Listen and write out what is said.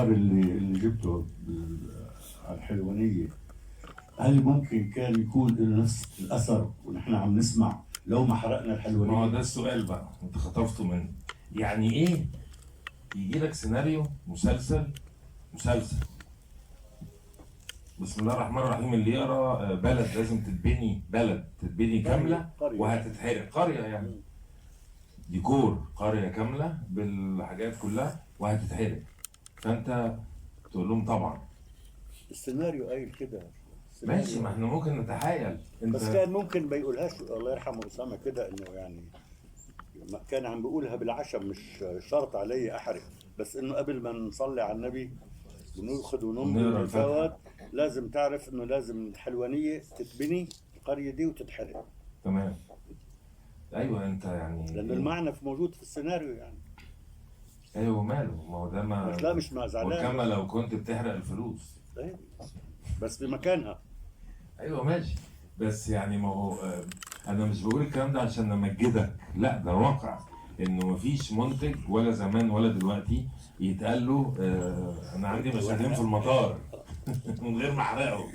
الخبر اللي جبته على الحلوانيه، هل ممكن كان يكون له نفس الاثر ونحن عم نسمع لو ما حرقنا ما هو الحلوانيه؟ ده السؤال بقى، انت خطفته مني. يعني ايه يجي لك سيناريو مسلسل بسم الله الرحمن الرحيم، اللي يقرا بلد لازم تتبني، بلد تتبني كامله قرية. وهتتحرق، قريه يعني ديكور قريه كامله بالحاجات كلها وهتتحرق، فانت تقول لهم طبعا السيناريو قايل كده. ماشي، ما احنا ممكن نتحايل. انت بس كان ممكن ما يقولهاش، الله يرحمه اسامه كده، انه يعني كان عم بيقولها بالعشم، مش شرط علي احرق، بس انه قبل ما نصلي على النبي وناخذ ونمضي ونقرا ونتزوج الفاتحه. لازم تعرف انه لازم الحلوانيه تتبني القريه دي وتتحرق، تمام. ايوه انت لانه يعني المعنى موجود في السيناريو يعني. ايوه ماله، ما هو ده ما مش لا مش ما زعلان وكما بس. لو كنت بتحرق الفلوس. إيه، بس بمكانها. ايوه ماشي، بس يعني ما هو انا مش بقول الكلام ده عشان امجدك، لا ده واقع، انه مفيش منتج ولا زمان ولا دلوقتي يتقال له انا عندي مشاهدين في المطار من غير ما احرقه.